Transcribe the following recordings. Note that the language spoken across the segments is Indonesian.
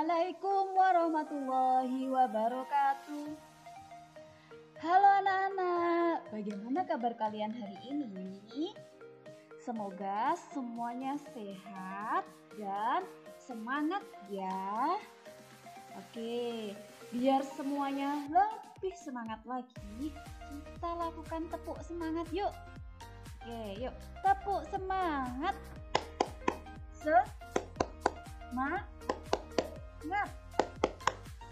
Assalamualaikum warahmatullahi wabarakatuh. Halo anak-anak, bagaimana kabar kalian hari ini? Semoga semuanya sehat dan semangat ya. Oke, biar semuanya lebih semangat lagi, kita lakukan tepuk semangat yuk. Oke, yuk tepuk semangat. Semangat.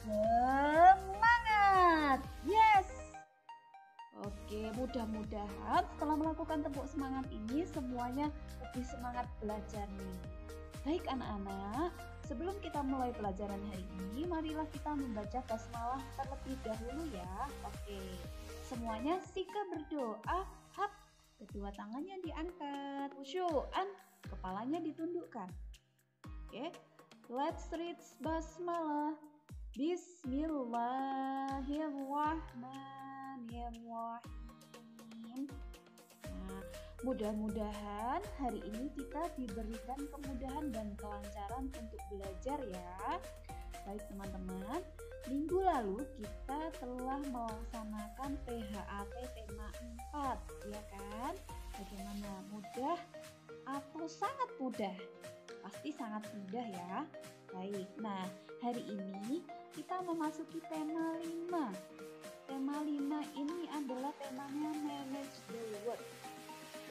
Semangat. Yes. Oke, mudah-mudahan setelah melakukan tepuk semangat ini semuanya lebih semangat belajarnya. Baik anak-anak, sebelum kita mulai pelajaran hari ini, marilah kita membaca basmalah terlebih dahulu ya. Oke, semuanya sika berdoa, hap, kedua tangannya diangkat, khusyuan, kepalanya ditundukkan. Oke, let's read basmalah. Bismillahirrahmanirrahim. Nah, mudah-mudahan hari ini kita diberikan kemudahan dan kelancaran untuk belajar ya. Baik teman-teman, minggu lalu kita telah melaksanakan PHAT tema 4 ya kan? Bagaimana, mudah atau sangat mudah? Pasti sangat mudah ya. Baik, nah hari ini kita memasuki tema 5. Tema 5 ini adalah temanya manage the world.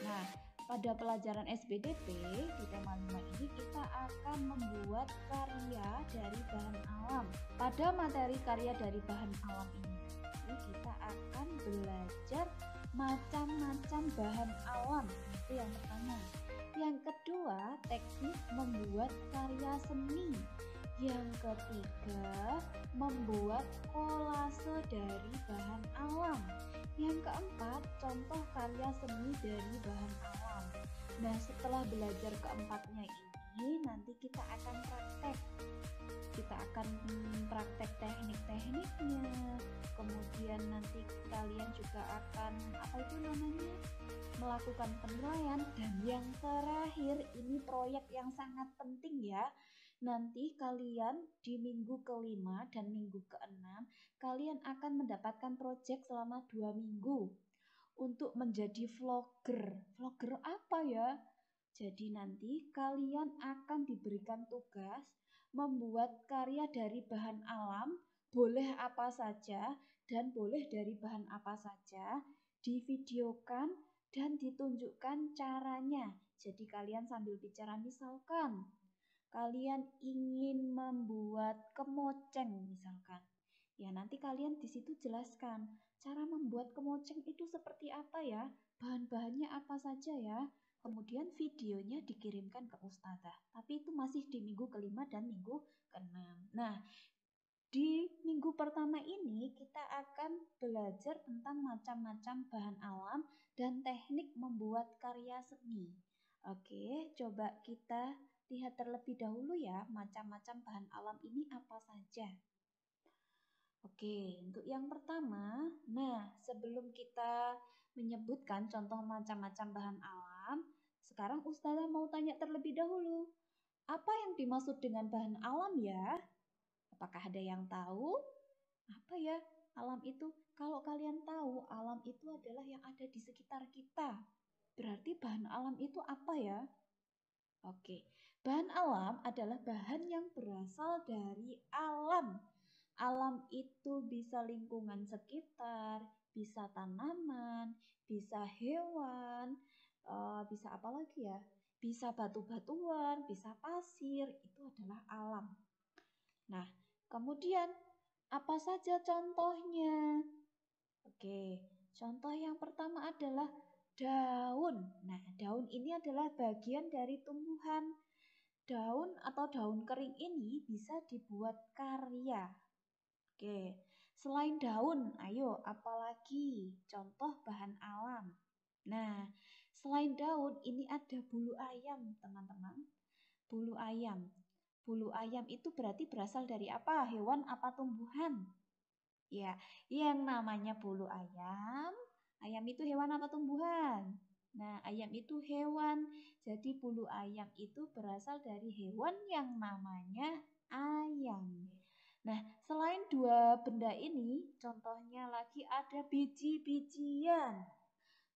Nah, pada pelajaran SBDP di tema 5 ini kita akan membuat karya dari bahan alam. Pada materi karya dari bahan alam ini kita akan belajar macam-macam bahan alam. Itu yang pertama. Yang kedua, teknik membuat karya seni. Yang ketiga, membuat kolase dari bahan alam. Yang keempat, contoh karya seni dari bahan alam. Nah, setelah belajar keempatnya ini, nanti kita akan praktek. Kita akan praktek teknik-tekniknya. Kemudian nanti kalian juga akan melakukan penilaian. Dan yang terakhir, ini proyek yang sangat penting ya. Nanti kalian di minggu ke-5 dan minggu ke-6 kalian akan mendapatkan proyek selama 2 minggu untuk menjadi vlogger. Vlogger apa ya? Jadi nanti kalian akan diberikan tugas membuat karya dari bahan alam, boleh apa saja dan boleh dari bahan apa saja, divideokan dan ditunjukkan caranya. Jadi kalian sambil bicara, misalkan kalian ingin membuat kemoceng misalkan. Ya, nanti kalian di situ jelaskan cara membuat kemoceng itu seperti apa ya, bahan-bahannya apa saja ya. Kemudian videonya dikirimkan ke ustadzah. Tapi itu masih di minggu ke-5 dan minggu ke-6. Nah, di minggu pertama ini kita akan belajar tentang macam-macam bahan alam dan teknik membuat karya seni. Oke, coba kita lihat terlebih dahulu ya, macam-macam bahan alam ini apa saja. Oke, untuk yang pertama, nah sebelum kita menyebutkan contoh macam-macam bahan alam, sekarang ustazah mau tanya terlebih dahulu, apa yang dimaksud dengan bahan alam ya? Apakah ada yang tahu? Apa ya alam itu? Kalau kalian tahu, alam itu adalah yang ada di sekitar kita. Berarti bahan alam itu apa ya? Oke, bahan alam adalah bahan yang berasal dari alam. Alam itu bisa lingkungan sekitar, bisa tanaman, bisa hewan, bisa apa lagi ya? Bisa batu-batuan, bisa pasir, itu adalah alam. Nah, kemudian apa saja contohnya? Oke, contoh yang pertama adalah daun. Nah, daun ini adalah bagian dari tumbuhan. Daun atau daun kering ini bisa dibuat karya. Oke, selain daun, ayo apalagi contoh bahan alam. Nah, selain daun ini ada bulu ayam, teman-teman. Bulu ayam. Bulu ayam itu berarti berasal dari apa? Hewan apa tumbuhan? Ya, yang namanya bulu ayam. Ayam itu hewan apa tumbuhan? Nah, ayam itu hewan. Jadi bulu ayam itu berasal dari hewan yang namanya ayam. kedua benda ini, contohnya lagi ada biji-bijian.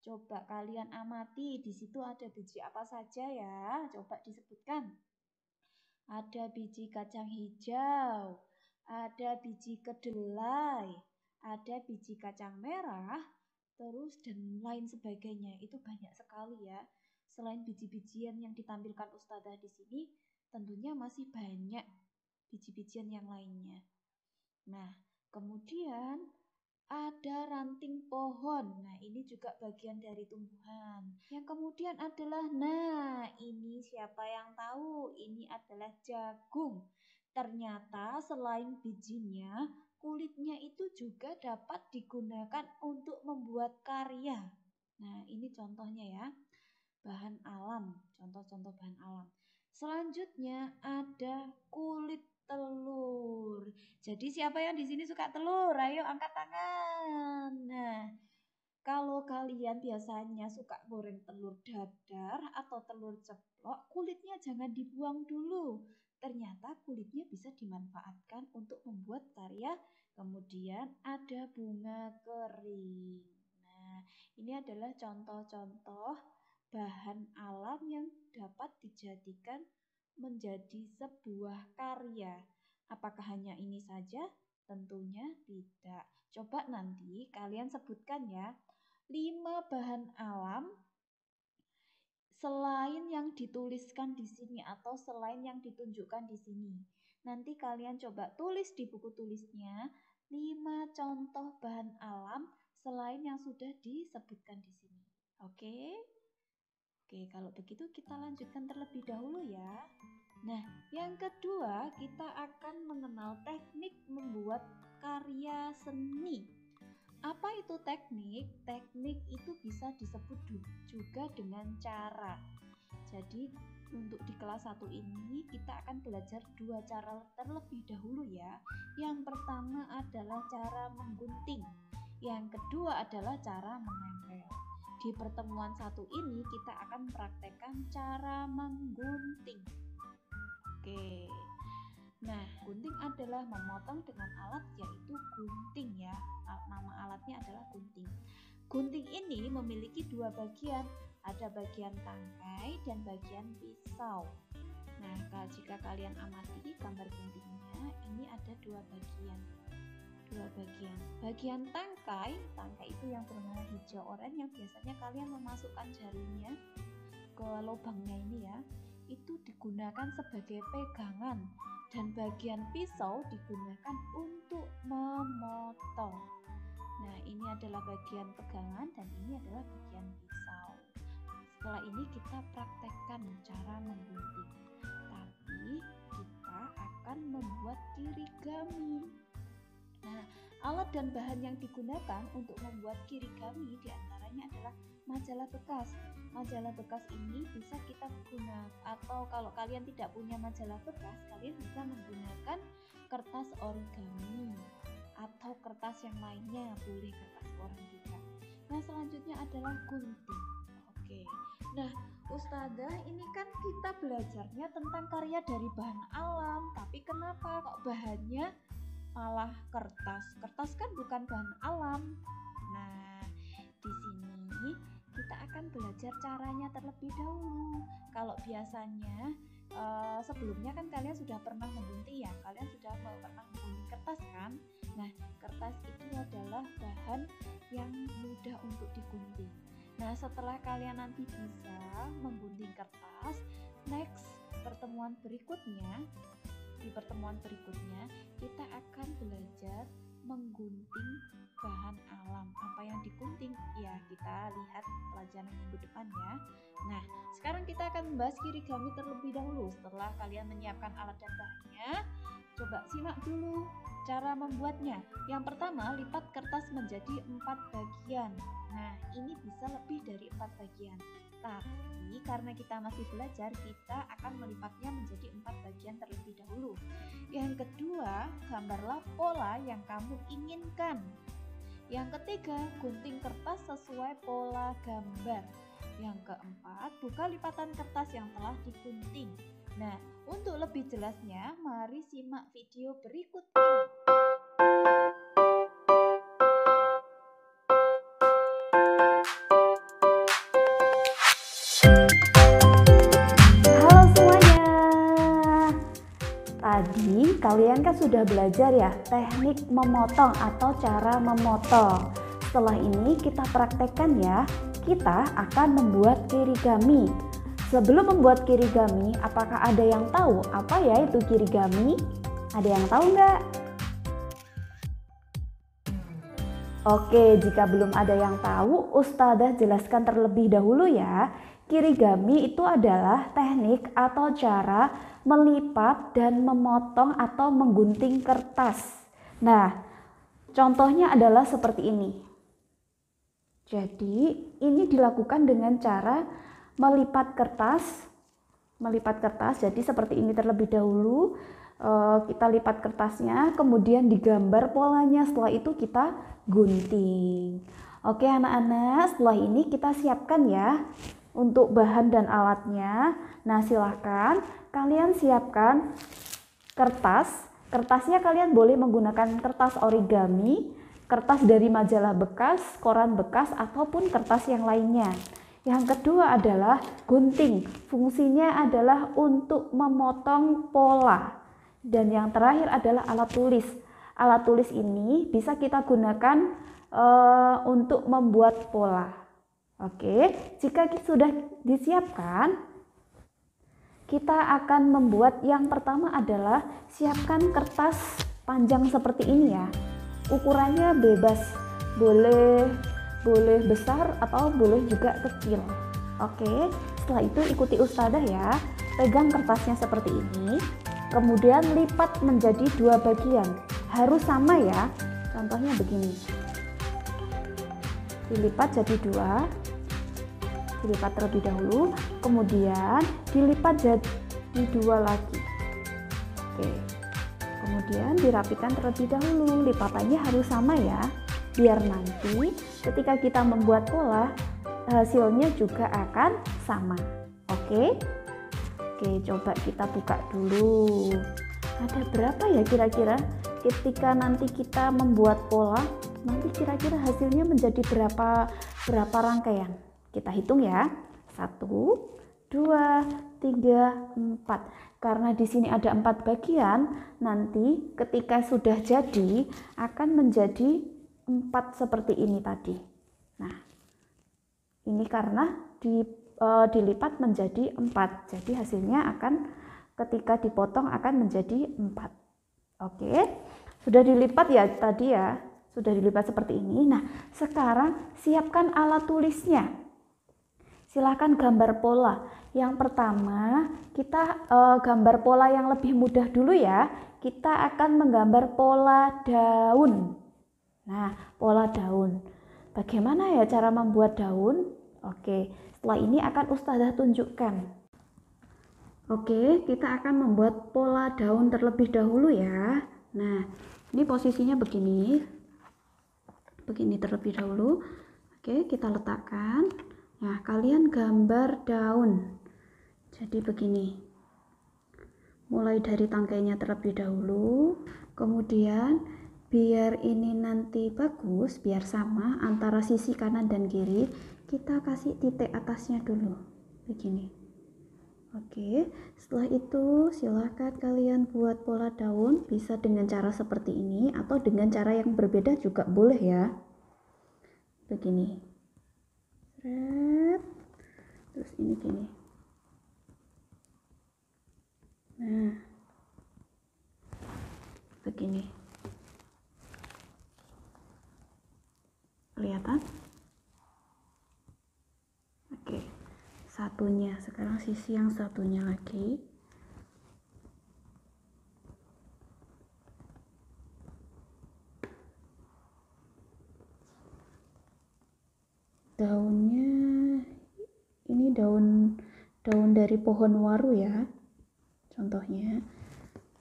Coba kalian amati, di situ ada biji apa saja ya? Coba disebutkan. Ada biji kacang hijau, ada biji kedelai, ada biji kacang merah, terus dan lain sebagainya. Itu banyak sekali ya. Selain biji-bijian yang ditampilkan Ustazah di sini, tentunya masih banyak biji-bijian yang lainnya. Nah, kemudian ada ranting pohon. Nah, ini juga bagian dari tumbuhan. Yang kemudian adalah, nah, ini siapa yang tahu? Ini adalah jagung. Ternyata selain bijinya, kulitnya itu juga dapat digunakan untuk membuat karya. Nah, ini contohnya ya. Bahan alam, contoh-contoh bahan alam. Selanjutnya ada kulit telur. Jadi siapa yang di sini suka telur? Ayo angkat tangan. Nah, kalau kalian biasanya suka goreng telur dadar atau telur ceplok, kulitnya jangan dibuang dulu. Ternyata kulitnya bisa dimanfaatkan untuk membuat karya. Kemudian ada bunga kering. Nah, ini adalah contoh-contoh bahan alam yang dapat dijadikan menjadi sebuah karya. Apakah hanya ini saja? Tentunya tidak. Coba nanti kalian sebutkan ya, 5 bahan alam selain yang dituliskan di sini atau selain yang ditunjukkan di sini. Nanti kalian coba tulis di buku tulisnya 5 contoh bahan alam selain yang sudah disebutkan di sini. Oke? Oke, kalau begitu kita lanjutkan terlebih dahulu ya. Nah, yang kedua kita akan mengenal teknik membuat karya seni. Apa itu teknik? Teknik itu bisa disebut juga dengan cara. Jadi untuk di kelas 1 ini kita akan belajar 2 cara terlebih dahulu ya. Yang pertama adalah cara menggunting. Yang kedua adalah cara menempel. Di pertemuan 1 ini kita akan mempraktekkan cara menggunting. Oke. Nah, gunting adalah memotong dengan alat yaitu gunting ya. Nama alatnya adalah gunting. Gunting ini memiliki 2 bagian. Ada bagian tangkai dan bagian pisau. Nah, jika kalian amati gambar guntingnya, ini ada 2 bagian. Bagian tangkai itu yang berwarna hijau oranye yang biasanya kalian memasukkan jarinya ke lubangnya ini ya, itu digunakan sebagai pegangan, dan bagian pisau digunakan untuk memotong. Nah, ini adalah bagian pegangan dan ini adalah bagian pisau. Setelah ini kita praktekkan cara menggunting, tapi kita akan membuat kirigami. Nah, alat dan bahan yang digunakan untuk membuat kirigami diantaranya adalah majalah bekas. Majalah bekas ini bisa kita gunakan, atau kalau kalian tidak punya majalah bekas, kalian bisa menggunakan kertas origami atau kertas yang lainnya, boleh kertas koran juga. Nah, selanjutnya adalah gunting. Oke. Nah, Ustazah, ini kan kita belajarnya tentang karya dari bahan alam, tapi kenapa kok bahannya malah kertas? Kertas kan bukan bahan alam. Nah, di sini kita akan belajar caranya terlebih dahulu. Kalau biasanya sebelumnya kan kalian sudah pernah menggunting ya, kalian sudah pernah menggunting kertas kan? Nah, kertas itu adalah bahan yang mudah untuk digunting. Nah, setelah kalian nanti bisa menggunting kertas, di pertemuan berikutnya kita akan belajar menggunting bahan alam. Apa yang digunting? Ya, kita lihat pelajaran minggu depan ya. Nah, sekarang kita akan membahas kirigami terlebih dahulu. Setelah kalian menyiapkan alat dan bahannya, coba simak dulu cara membuatnya. Yang pertama, lipat kertas menjadi 4 bagian. Nah, ini bisa lebih dari 4 bagian. Tapi karena kita masih belajar, kita akan melipatnya menjadi 4 bagian terlebih dahulu. Yang kedua, gambarlah pola yang kamu inginkan. Yang ketiga, gunting kertas sesuai pola gambar. Yang keempat, buka lipatan kertas yang telah digunting. Nah, untuk lebih jelasnya, mari simak video berikut ini. kalian kan sudah belajar ya teknik memotong atau cara memotong. Setelah ini kita praktekkan ya. Kita akan membuat kirigami. Sebelum membuat kirigami, apakah ada yang tahu apa ya itu kirigami? Ada yang tahu nggak? Oke, jika belum ada yang tahu, Ustadzah jelaskan terlebih dahulu ya. Kirigami itu adalah teknik atau cara melipat dan memotong atau menggunting kertas. Nah, contohnya adalah seperti ini. Jadi, ini dilakukan dengan cara melipat kertas. Jadi seperti ini terlebih dahulu. Kita lipat kertasnya, kemudian digambar polanya, setelah itu kita gunting. Oke anak-anak, setelah ini kita siapkan ya untuk bahan dan alatnya. Nah silahkan kalian siapkan kertasnya kalian boleh menggunakan kertas origami, kertas dari majalah bekas, koran bekas, ataupun kertas yang lainnya. Yang kedua adalah gunting, fungsinya adalah untuk memotong pola. Dan yang terakhir adalah alat tulis. Alat tulis ini bisa kita gunakan untuk membuat pola. Oke, jika sudah disiapkan, kita akan membuat yang pertama adalah siapkan kertas panjang seperti ini ya. Ukurannya bebas, boleh besar atau boleh juga kecil. Oke, setelah itu ikuti Ustadzah ya. Pegang kertasnya seperti ini. Kemudian lipat menjadi 2 bagian, harus sama ya, contohnya begini, dilipat jadi 2, dilipat terlebih dahulu, kemudian dilipat jadi 2 lagi. Oke, kemudian dirapikan terlebih dahulu, lipatannya harus sama ya, biar nanti ketika kita membuat pola, hasilnya juga akan sama. Oke, coba kita buka dulu. Ada berapa ya kira-kira ketika nanti kita membuat pola? Nanti kira-kira hasilnya menjadi berapa rangkaian? Kita hitung ya. 1, 2, 3, 4. Karena di sini ada 4 bagian, nanti ketika sudah jadi akan menjadi 4 seperti ini tadi. Nah, ini karena dilipat menjadi 4, jadi hasilnya akan ketika dipotong akan menjadi 4. Oke, sudah dilipat ya tadi ya, sudah dilipat seperti ini. Nah sekarang siapkan alat tulisnya, silahkan gambar pola. Yang pertama kita gambar pola yang lebih mudah dulu ya. Kita akan menggambar pola daun. Nah pola daun, bagaimana ya cara membuat daun? Oke, setelah ini akan Ustadzah tunjukkan. Oke, kita akan membuat pola daun terlebih dahulu ya. Nah, ini posisinya begini. Begini terlebih dahulu. Oke, kita letakkan. Nah, kalian gambar daun. Jadi begini. Mulai dari tangkainya terlebih dahulu. Kemudian biar ini nanti bagus, biar sama antara sisi kanan dan kiri, kita kasih titik atasnya dulu begini. Oke, setelah itu silahkan kalian buat pola daun, bisa dengan cara seperti ini atau dengan cara yang berbeda juga boleh ya. Begini, terus ini gini. Nah, begini, kelihatan? Oke, satunya sekarang sisi yang satunya lagi. Daunnya ini daun dari pohon waru ya, contohnya.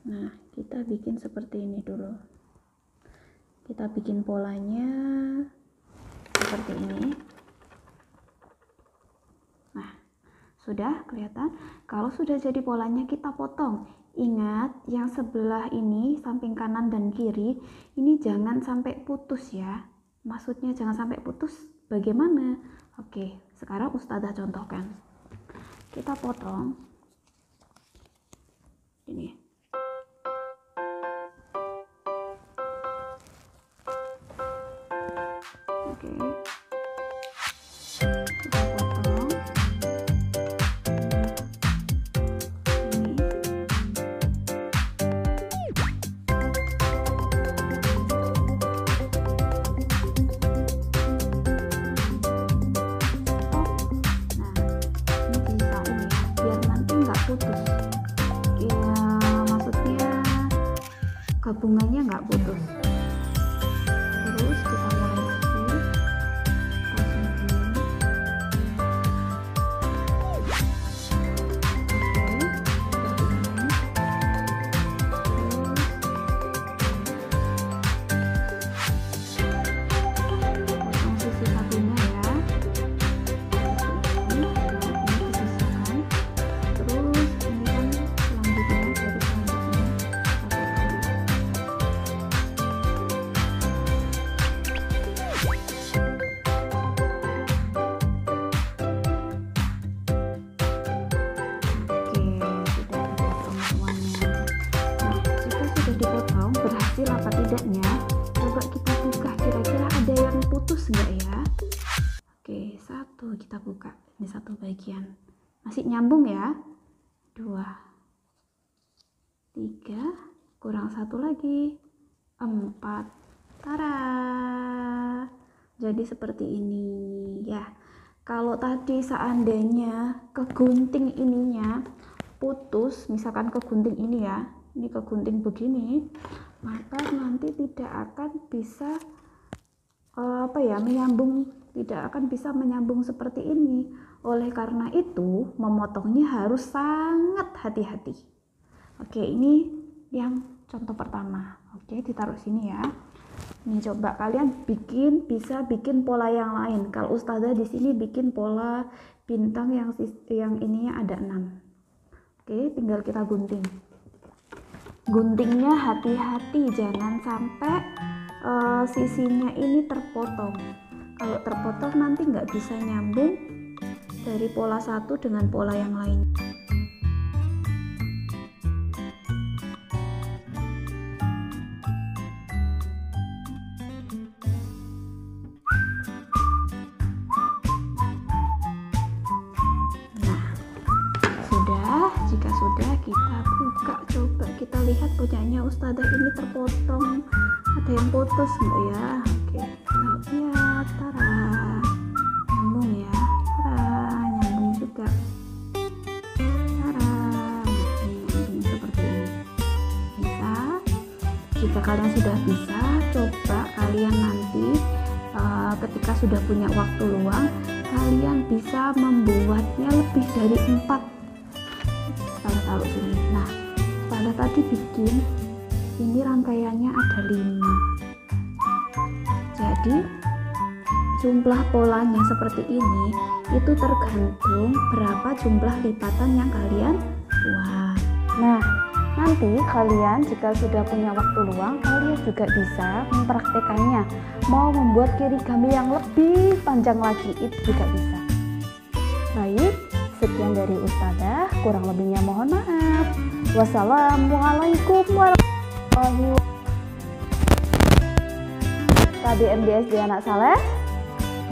Nah, kita bikin seperti ini dulu. Kita bikin polanya seperti ini. Nah, sudah kelihatan? Kalau sudah jadi polanya kita potong. Ingat, yang sebelah ini samping kanan dan kiri ini jangan sampai putus ya. Maksudnya jangan sampai putus. Bagaimana? Oke, sekarang Ustadzah contohkan. Kita potong ini. Oke. Kita potong. Ini. Putus ya, maksudnya gabungannya nggak putus. Terus kita mulai lagi pasang ini. Oke, seperti ini. Terus potong sisi satunya ya. Dipotong berhasil apa tidaknya, coba kita buka kira-kira ada yang putus enggak ya. Oke, satu kita buka, ini satu bagian masih nyambung ya. 2, 3, kurang satu lagi, 4. Tara, jadi seperti ini ya. Kalau tadi seandainya kegunting ininya putus, misalkan kegunting ini ya, ini kegunting begini, maka nanti tidak akan bisa menyambung, tidak akan bisa menyambung seperti ini. Oleh karena itu memotongnya harus sangat hati-hati. Oke, ini yang contoh pertama. Oke, ditaruh sini ya. Ini coba kalian bisa bikin pola yang lain. Kalau Ustazah di sini bikin pola bintang yang ininya ada 6. Oke, tinggal kita gunting. Guntingnya hati-hati, jangan sampai sisinya ini terpotong. Kalau terpotong nanti nggak bisa nyambung dari pola satu dengan pola yang lain. Jika sudah, kita buka, coba kita lihat punyanya Ustazah ini terpotong, ada yang putus enggak ya. Oke, kita lihat, tara, nyambung ya, tara, nyambung juga, tara, nyambung seperti ini. Bisa. Jika kalian sudah bisa, coba kalian nanti ketika sudah punya waktu luang, kalian bisa membuatnya lebih dari 4. Taruh sini. Nah, pada tadi bikin ini rangkaiannya ada 5. Jadi jumlah polanya seperti ini itu tergantung berapa jumlah lipatan yang kalian buat. Nah, nanti kalian jika sudah punya waktu luang, kalian juga bisa mempraktekannya. Mau membuat kirigami yang lebih panjang lagi, itu juga bisa. Baik, sekian dari Ustazah, kurang lebihnya mohon maaf. Wassalamualaikum warahmatullahi wabarakatuh. KDMDSD Anak Saleh,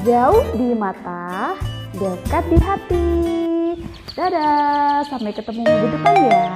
jauh di mata, dekat di hati. Dadah, sampai ketemu minggu depan ya.